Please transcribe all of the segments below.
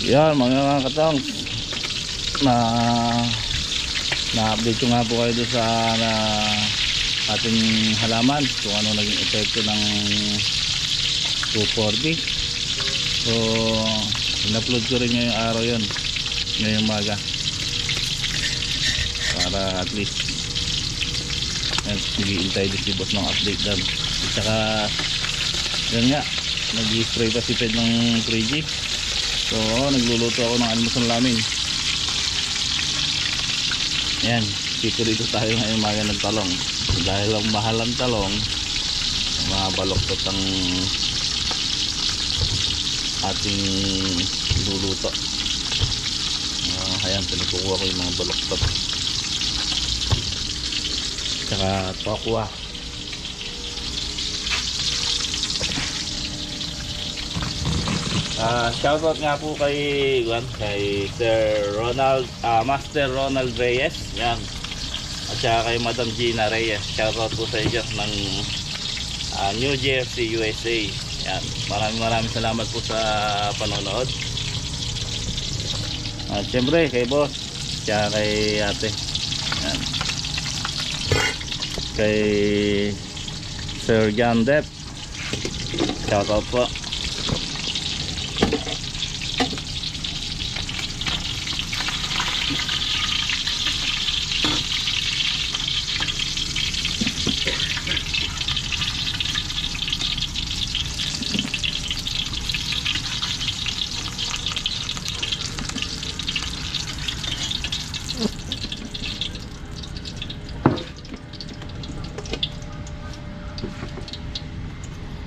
Yan mga katong, na-update ko nga po kayo doon sa ating halaman kung ano naging epekto ng 240. So in-upload ko rin ngayong araw yun, ngayong maga, para at least nag-iintay din si boss ng update doon. At saka yan nga, nag-spray pa si Ped ng 3G. So nagluluto ako ng almusal namin. Yan, dito tayo ngayon mga ng talong. Dahil ang mahal ang talong, mga baloktot ang ating luluto. Ayan, pinikuha ko yung mga baloktot tsaka tokwa. Shoutout nga po kay Sir Ronald, Master Ronald Reyes, yan, at saka kay Madam Gina Reyes. Shoutout po sa inyo ng New Jersey, USA. Yan, maraming salamat po sa panonood. At syempre kay boss, tsaka kay ate, yan, kay Sir John Depp, shoutout po.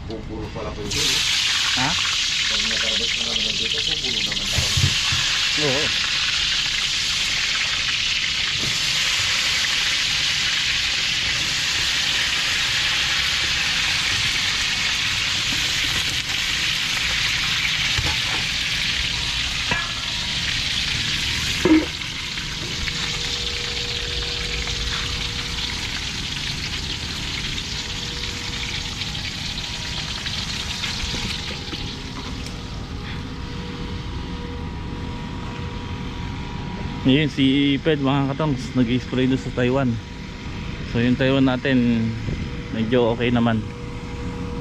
Pupuro pala po ito. Ha? Pag nakarabas na naman dito, pupuro naman tayo. Oo. Ngayon si Ped mga katongs nag-spray doon sa Taiwan. So yung Taiwan natin medyo okay naman.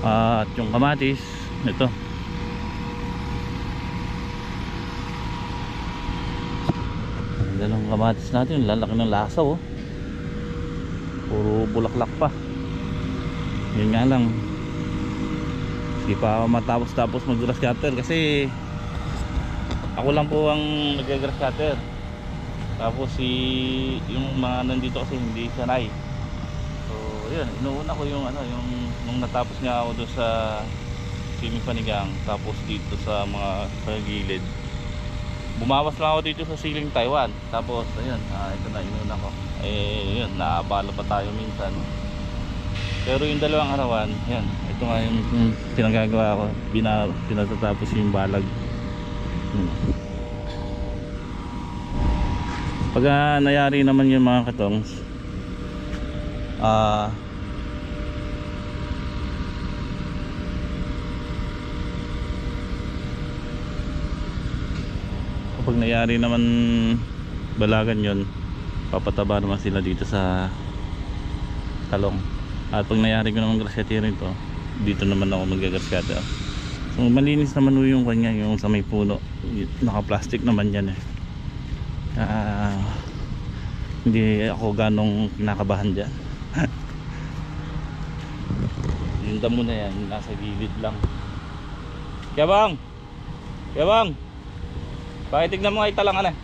At yung kamatis ito, ang dalawang kamatis natin lalaki ng lasaw, oh. Puro bulaklak pa. Yun nga lang, hindi pa matapos mag grass cutter kasi ako lang po ang nag-grass cutter. Tapos yung mga nandito kasi hindi sanay. So yun, inuuna ko yung nung natapos nga ako doon sa Siling Panigang, tapos dito sa mga gilid. Bumawas lang ako dito sa Siling Taiwan. Tapos ayun, ito na inuuna ko. Yun, naabala pa tayo minsan. Pero yung dalawang arawan, yan, ito nga yung pinagagawa ko. Pinatatapos yung balag. Pag nayari naman yung mga katongs, kapag nayari naman balagan yon, papataba naman sila dito sa talong. At pag nayari ko naman grasyatero ito, dito naman ako magagrasyate. So malinis naman yung kanya, yung sa may puno, naka plastic naman yan eh. Hindi ako ganong kinakabahan dyan. Yung damo na yan nasa gilid lang. Yabang, pakitignan mo nga italangan eh.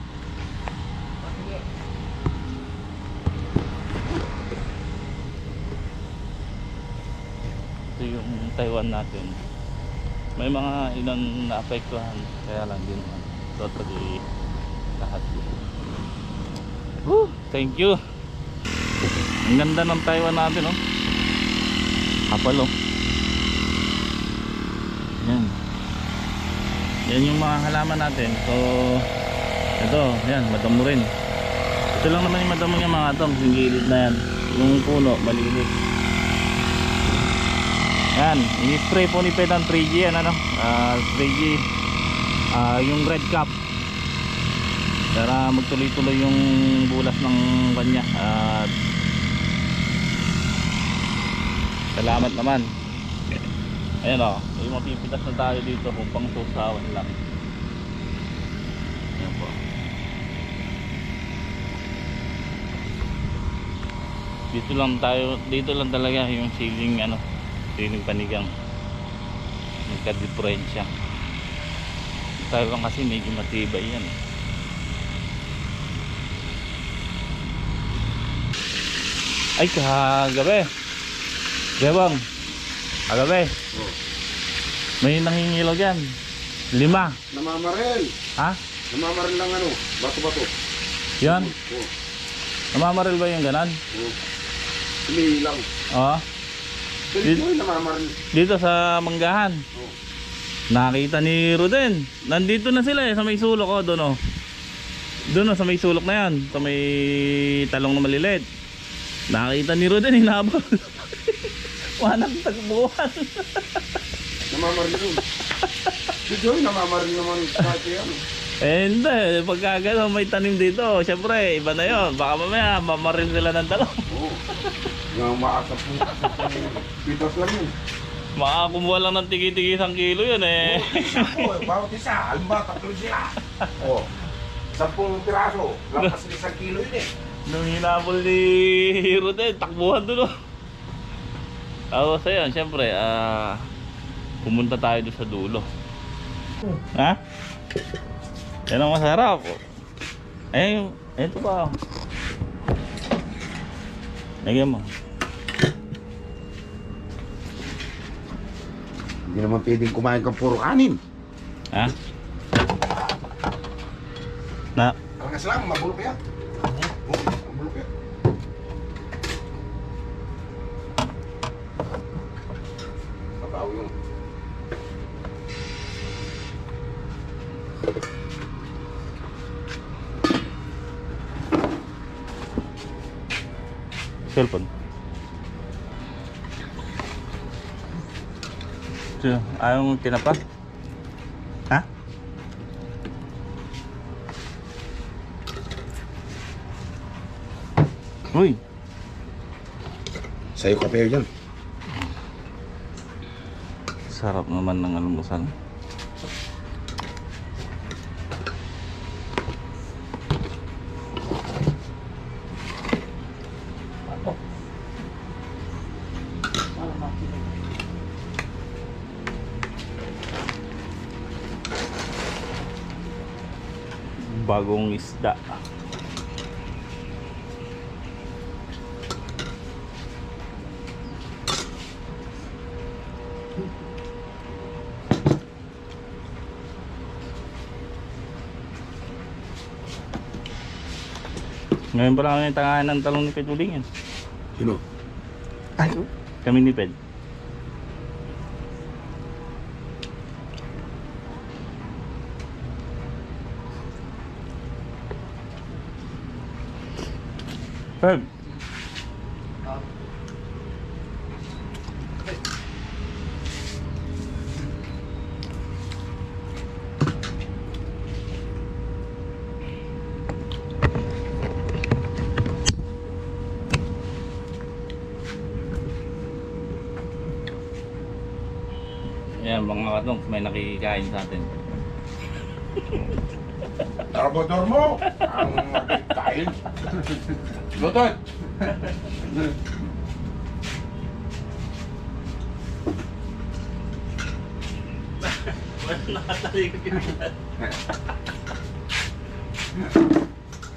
Ito yung Taiwan natin. May mga ilan naapektuhan, kaya lang din totally lahat. Thank you. Ang ganda ng Taiwan natin, oh. Kapal, oh. Yan yung mga halaman natin. So ito, yan, madamo rin. Ito lang naman yung madamo niya mga tong, yung gilid na yan. Yung puno, malinis. Yan, ini-spray po ni Ped ang 3G, yan, 3G, yung red cap. para magtuloy-tuloy yung bulas ng kanya. At salamat naman. Ayan o, yung mapipitas na tayo dito kung pang susawan lang. Ayan po. Dito lang talaga yung siling siling panigang. Nagka-diferensya. Tayo lang kasi medyo matibay yan. Ay, kagabi. Gabang. Kagabi. Oh. May nangingilaw dyan. 5. Namamaril. Ha? Namamaril lang bato-bato. Yan. Oh. Namamaril ba yung ganan? Oh. Umiilang. Oo. Dito ay namamaril. Dito sa Manggahan. Oh. Nakita ni Roden. Nandito na sila sa may sulok. Doon Doon sa may sulok na yan. Sa may talong na maliliit. Nakita ni Roden, hinabol. Wanang tagbuhan. Namamaril yun. Dito ay namamaril naman kahit yan. Hindi, pagka gano'n may tanim dito, syempre, iba na yun. Baka mamaya, mamaril sila ng talong. Oo. Yung makasapong pitos lang yun. Makakumuha lang ng tigi-tigi 1 kilo yun eh. Oo, bawat isa. Halimbawa, 3 sila. Oo. 10 piraso. Lampas na 1 kilo yun eh. Nung hinabol ni Roden, takbuhan doon. Tapos ayun, syempre, pumunta tayo doon sa dulo. Ha? Yan ang masarap. Ayun, ito pa. Lagyan mo. Hindi naman pwedeng kumain kang puro kanin. Ha? Na? Alangas lang, mabulok yan. Mabulok yan. Mataw yung... Cellphone. So, ayaw mong tinapa? Ha? Uy! Sa'yo kape yan. Sarap naman ng almusal. Bagong isda. Ngayon pa lang kami tangahan ng talong ni Ped uling yan. Sino? Ay, kami ni Ped. Ped. Yan mga katong, may nakikikain sa atin. Trabador mo! Ang kain. Lutot! Nakatalikod yun.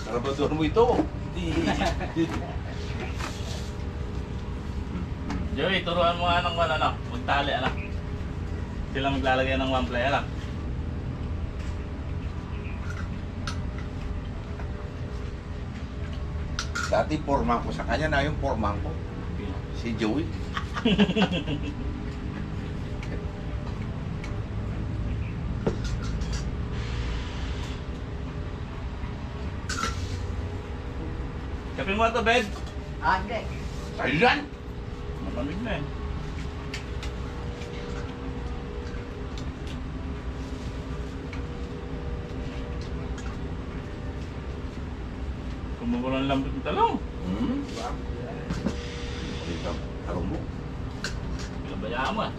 Trabador mo ito. Joey, turuan mo nga ng magtali anak. Sila maglalagay ng 1 ply anak. Dati porma ko sa kanya na yung porma ko. Si Joey. Kape mo ito, bed. Hindi. Thailand! Malamig na eh. Kumukulang lambot ng talong. Diba? Dito, tarong mo. Pinabayaan mo ah.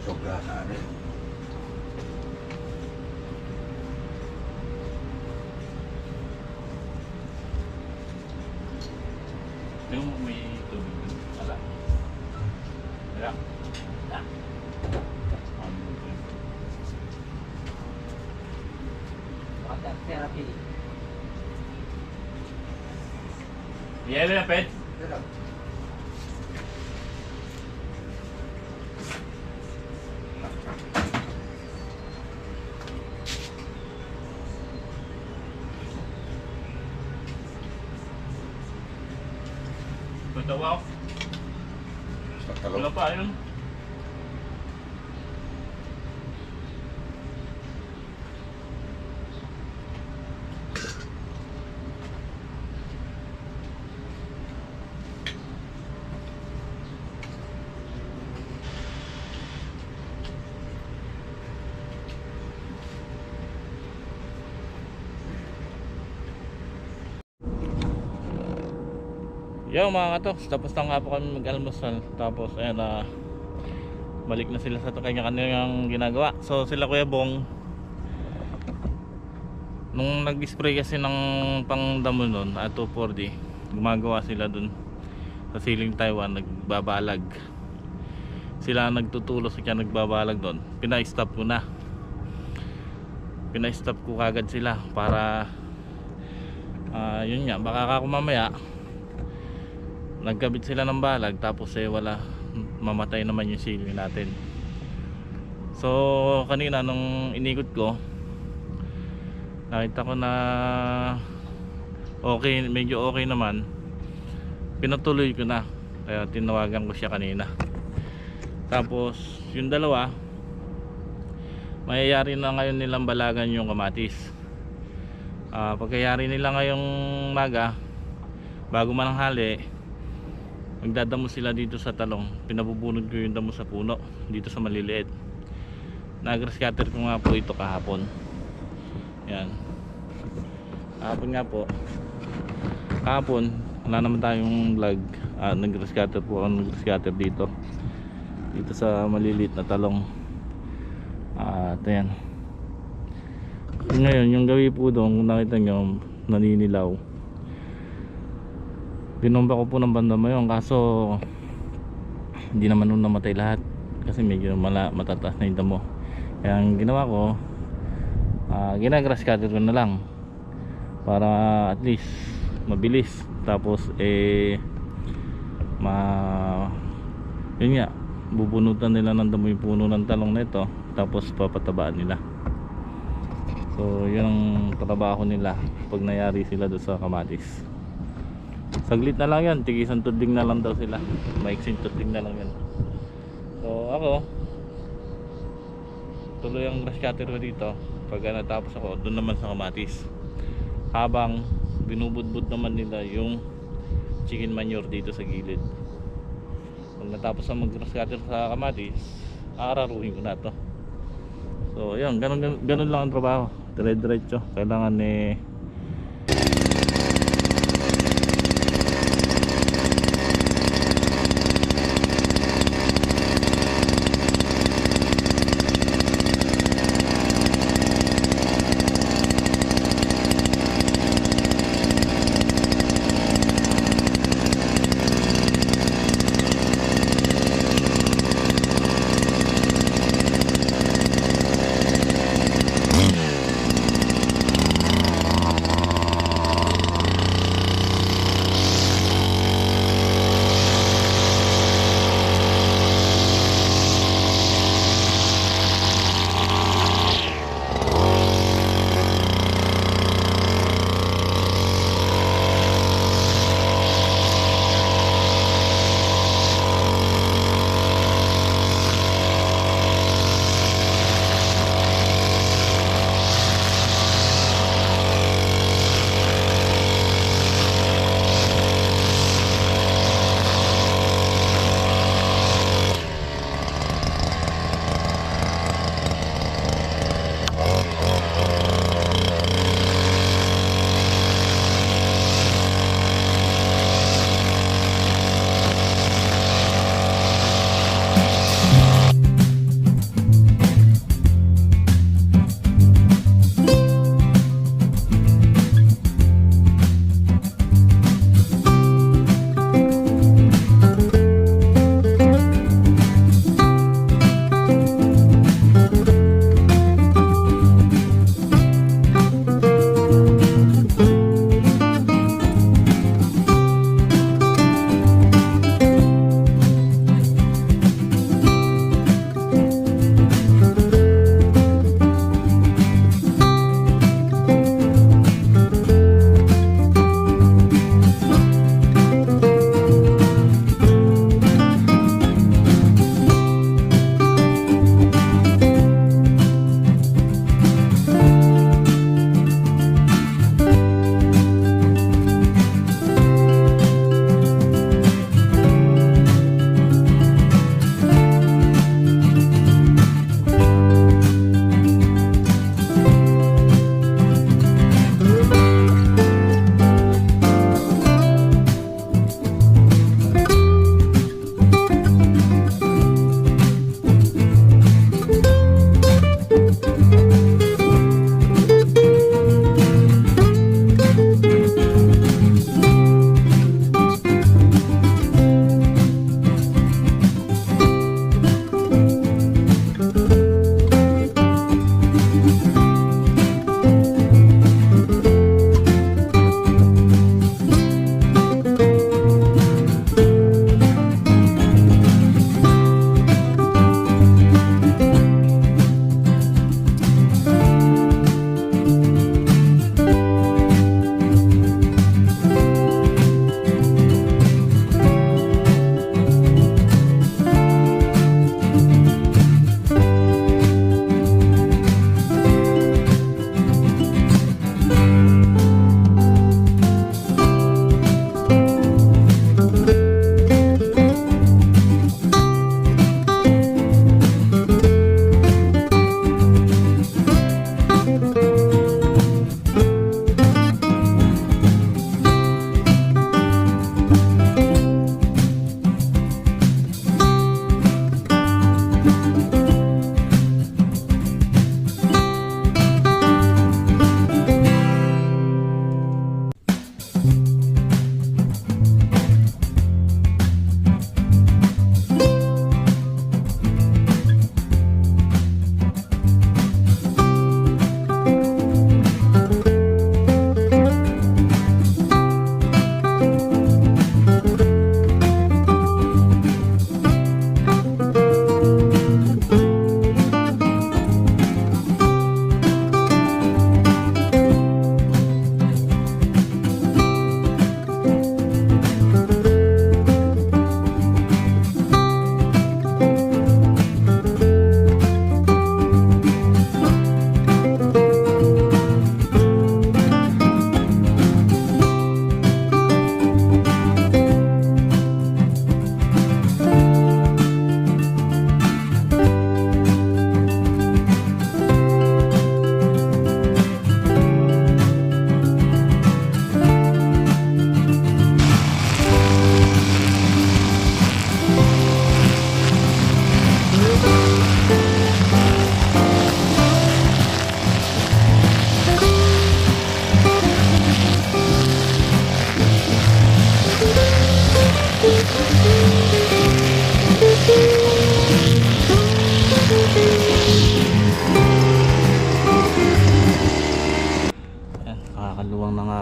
Sobra sa ano eh. Yung may tubig dun. Ala. Ala. Ala. Water therapy. Yelo na, Pet. Patawa ako. Sa Wala talong. pa yun. Yo mga katoks, tapos na nga po kami mag-almusal. Tapos ayan balik na sila sa kanya-kanyang ginagawa. So sila Kuya Bong, nung nag-spray kasi ng pangdamo nun at 2,4-D, gumagawa sila dun sa Siling Taiwan, nagbabalag. Sila nagtutulos at nagbabalag doon. Pina-stop ko na. Pina-stop ko kagad sila para yun nga, baka mamaya nagkabit sila ng balag tapos wala, mamatay naman yung sili natin. So kanina nung inikot ko, nakita ko na okay, medyo okay naman. Pinatuloy ko na, kaya tinawagan ko siya kanina. Tapos yung dalawa, mayayari na ngayon nilang balagan yung kamatis. Pagkayari nila ngayong maga, bago mananghali, magdadamo sila dito sa talong. Pinabubunod ko yung damo sa puno dito sa maliliit. Nag-grass cutter ko nga po ito kahapon. Yan, kahapon nga po. Kahapon wala naman tayong vlog. Nag-grass cutter po ako, nag-grass cutter dito sa maliliit na talong. At ayan, ngayon yung gawi po doon, kung nakita nyo naninilaw, binomba ko po ng banda mo yun, kaso hindi naman nun namatay lahat kasi medyo matataas na yung damo. Kaya ang ginawa ko, ginagrass cutter ko na lang para at least mabilis. Tapos yun nga, bubunutan nila ng damo yung puno ng talong na ito, tapos papatabaan nila. So yun ang trabaho nila pag nayari sila doon sa kamatis. Saglit na lang yan, tigisan tudling na lang daw sila, maiksing tudling na lang yan. So ako, tuloy ang grass cutter ko dito. Pag natapos ako, doon naman sa kamatis, habang binubudbud naman nila yung chicken manure dito sa gilid. Pag natapos ang mag grass cutter sa kamatis, aararuhin ko na to. So yun, ganun lang ang trabaho, dire-diretso. Kailangan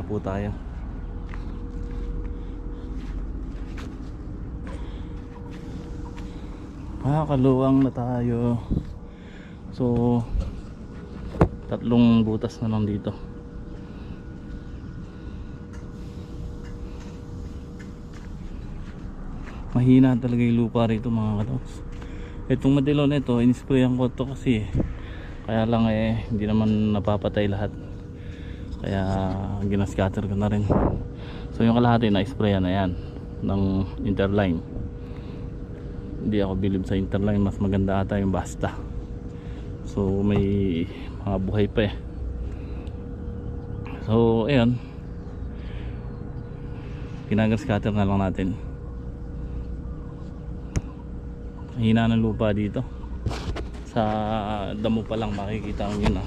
baba po tayo. Kaluwang na tayo. So 3 butas na lang dito. Mahina talaga yung lupa rito mga katoks. Itong madilo na ito, in-sprayan ko ito kasi kaya lang hindi naman napapatay lahat. Kaya ginascatter ko na rin. So yung kalahati na sprayan na yan ng Interline. Hindi ako bilib sa Interline, mas maganda ata yung Basta. So may mga buhay pa eh. So ayan, ginagascatter na lang natin. Hina ng lupa dito. Sa damo pa lang makikita mo yun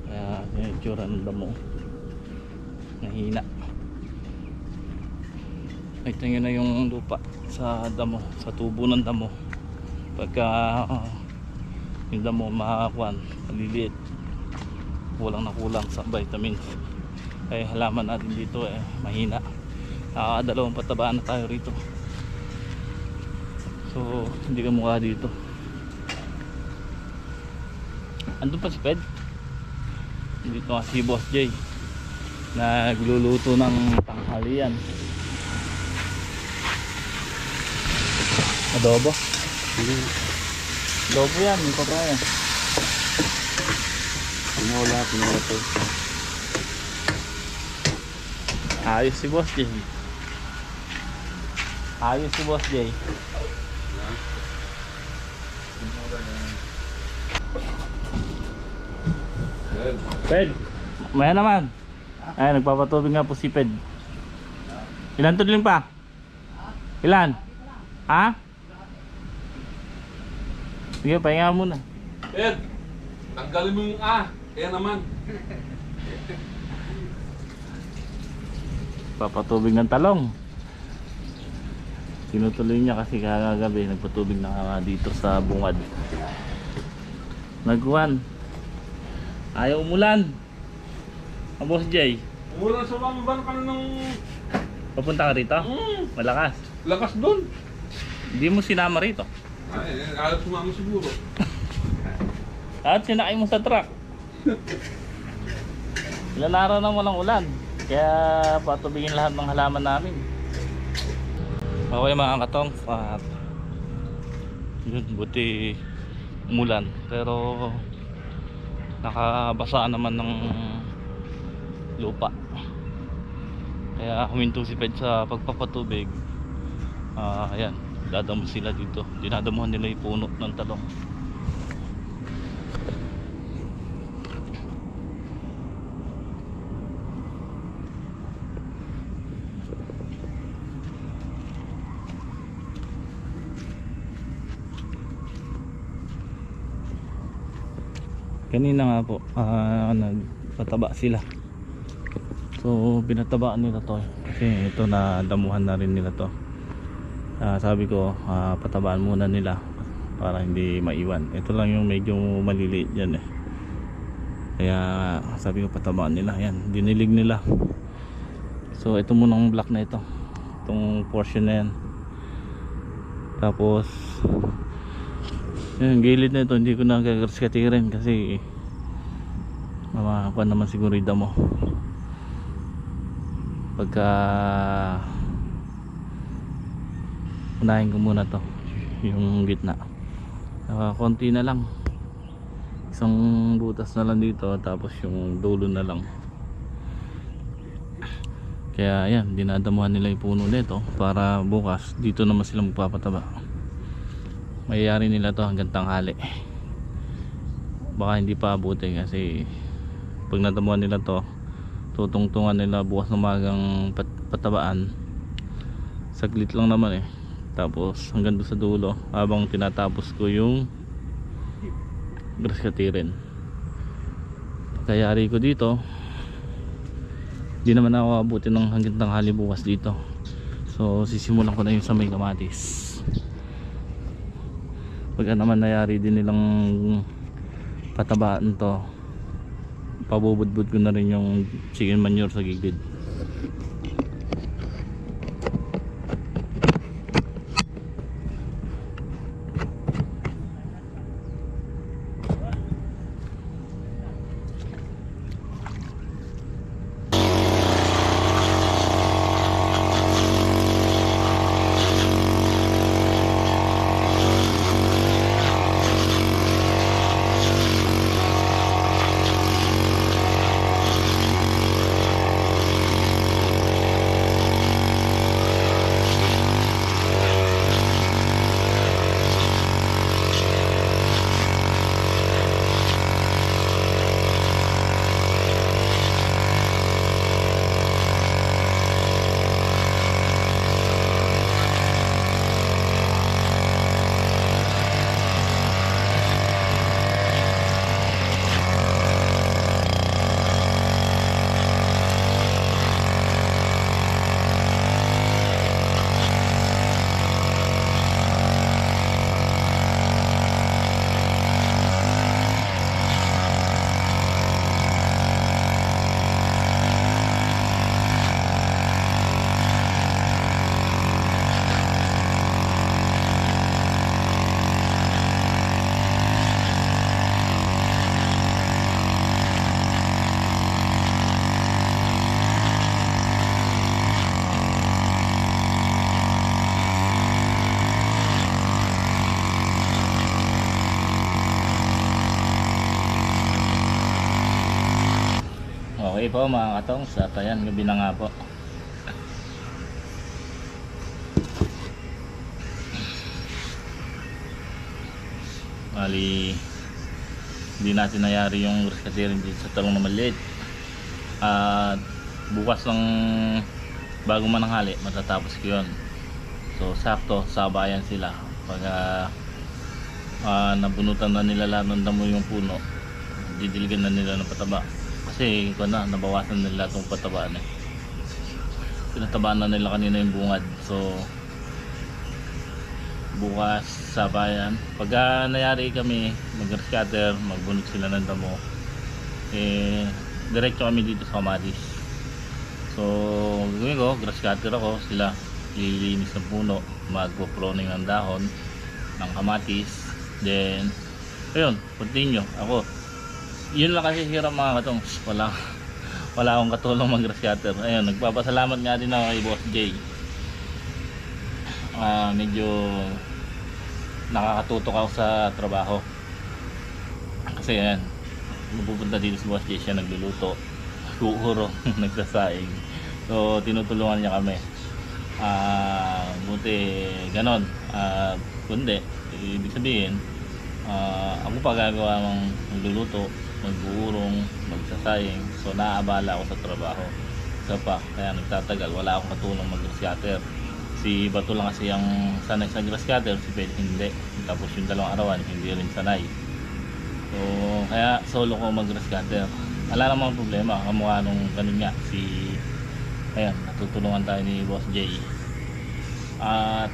Kaya yung itsura ng damo mahina. Ito nyo na yung lupa sa damo, sa tubo ng damo. Pagka yung damo makakuan, maliliit, kulang na kulang sa vitamins. Halaman natin dito mahina. Nakakadalawang patabaan na tayo rito. So hindi ka mukha dito. Andun pa si Ped. Dito nga si Boss J, nagluluto ng tanghalian. Adobo. Adobo yan, may papaya. Pinola to. Ayos si Boss J. Ayos si Boss J. Ped, maya naman. Ay, nagpapatubig nga po si Ped. Ilan tudling pa? Ilan? Ha? Sige, pahinga muna. Ped, tanggalin mo yung kaya naman. Papatubig ng talong. Tinutuloy niya kasi kagabi nagpatubig na nga dito sa bungad. Nagkuhan. Ayaw umulan. Ang Boss J, Umulan sa mga ba ka na ng papunta ka rito? Malakas. lakas doon. Hindi mo sinama rito. Ay, alam sumama siguro. At sinakay mo sa truck. Ilan araw na walang ulan. Kaya patubigin lahat ng halaman namin. Okay mga katong, at yun, buti umulan. Pero nakabasa naman ng lupa. Kaya huminto si Ped sa pagpapatubig. Ayan, dadamo sila dito. Dinadamuhan nila yung puno ng talong. Kanina nga po nagpataba sila. So binatabaan nila to kasi ito na damuhan na rin nila to. Sabi ko patabaan muna nila para hindi maiwan. Ito lang yung medyo maliliit yan Kaya sabi ko patabaan nila. Yan, dinilig nila. So ito muna ang block na ito. Itong portion na yan. Tapos yung gilid na ito hindi ko na gagaskatirin kasi mamakuan naman siguro yung damo pagka unahin ko muna to yung gitna. Konti na lang, isang butas na lang dito, tapos yung dulo na lang. Kaya yan, dinadamuhan nila yung puno nito para bukas dito naman sila magpapataba. Mayayari nila to hanggang tanghali. Baka hindi pa abuti kasi pag nadamuhan nila to, tutungtungan nila bukas ng magang patabaan. Saglit lang naman Tapos hanggang doon sa dulo habang tinatapos ko yung grass cutirin. Kayari ko dito, hindi naman ako abuti ng hanggang tanghali bukas dito. So sisimulan ko na yung sa may kamatis. Pagka naman nayari din nilang patabaan to, pabubudbud ko na rin yung chicken manure sa gilid. Okay po mga katongs, at ayan, gabi na nga po. Bali, hindi natin nayari yung rescatering dito sa talong na maliit. At bukas lang bago mananghali, matatapos ko yun. So sakto, sabayan sila. Pag nabunutan na nila lahat ng damo yung puno, didiligan na nila ng pataba. Kasi nabawasan nila itong patabaan eh. Pinatabaan na nila kanina yung bungad. So bukas sabayan. Pag nayari kami mag-scatter, magbunot sila ng damo, diretso kami dito sa kamatis. So gawin ko, grass cutter ako, sila lilinis ng puno, magpo-pruning ng dahon ng kamatis. Then ayun, continue ako. Yun lang kasi hirap mga katong, wala akong katulong mag grass cutter. Ayun, nagpapasalamat nga din ako kay Boss Jay. Medyo nakakatutok ako sa trabaho kasi ayan, pupunta dito si Boss Jay, siya nagluluto, kuhuro, nagsasaing. So tinutulungan niya kami. Buti ganon. Kundi ibig sabihin ako pa gagawa ng magluluto, magbuurong, magsasayang. So naaabala ako sa trabaho. Isa pa, kaya nagtatagal, wala akong katulong mag-grass cutter. Si Bato lang kasi ang sanay sa grass cutter, si Ped hindi. Tapos yung dalawang arawan hindi rin sanay. So kaya solo ko mag-grass cutter. Wala namang problema, kamukha nung ganun nga si, ayan, natutulungan tayo ni Boss Jay. At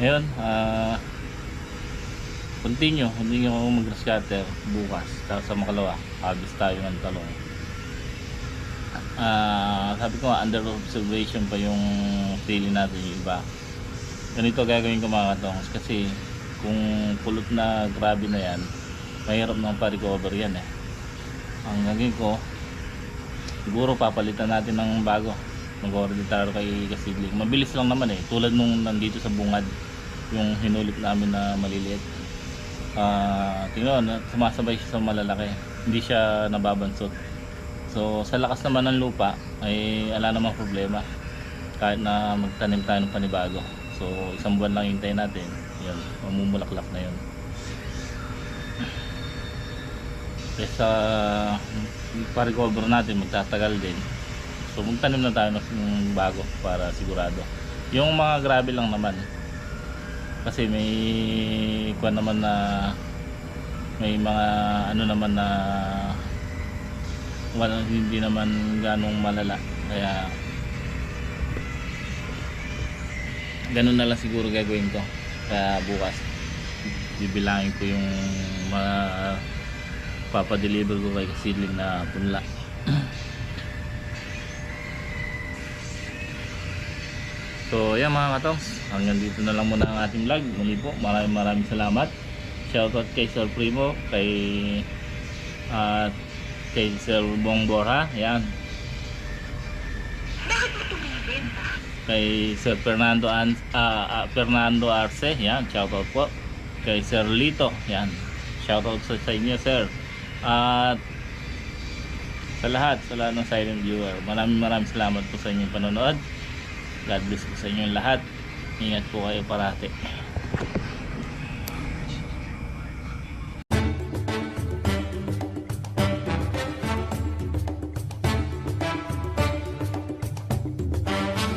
ngayon, continue ako mag-grass cutter bukas sa makalawa, habis tayo ng talong. Sabi ko nga, under observation pa yung sili natin yung iba. Ganito gagawin ko mga katongs, kasi kung pulot na grabe na yan, mahirap nang pa-recover yan eh. Ang gagawin ko, siguro papalitan natin ng bago, mag-order tayo kay Kasidling. Mabilis lang naman eh, tulad nung nandito sa bungad yung hinulit namin na maliliit. Tingnan, sumasabay siya sa malalaki, hindi siya nababansot. So sa lakas naman ng lupa ay wala namang problema kahit na magtanim tayo ng panibago. So isang buwan lang hintayin natin, yun, mamumulaklak na yun. Kesa pa-recover natin, magtatagal din. So magtanim na tayo ng bago para sigurado. Yung mga grabe lang naman, kasi may kuwan naman na, may mga ano naman na wala, hindi naman ganong malala, kaya ganun na lang siguro gagawin ko. Kaya bukas bibilangin ko yung mga papadeliver ko kay Kasidling na punla. So yan mga katongs, hanggang dito na lang muna ang ating vlog. Muli po, maraming salamat. Shoutout kay Sir Primo, kay Sir Bong Borja, yan. Kay Sir Fernando Arce, yan, shoutout po. Kay Sir Lito, yan, shoutout sa inyo sir. At sa lahat ng silent viewer, maraming salamat po sa inyong panonood. God bless po sa inyong lahat. Ingat po kayo parati.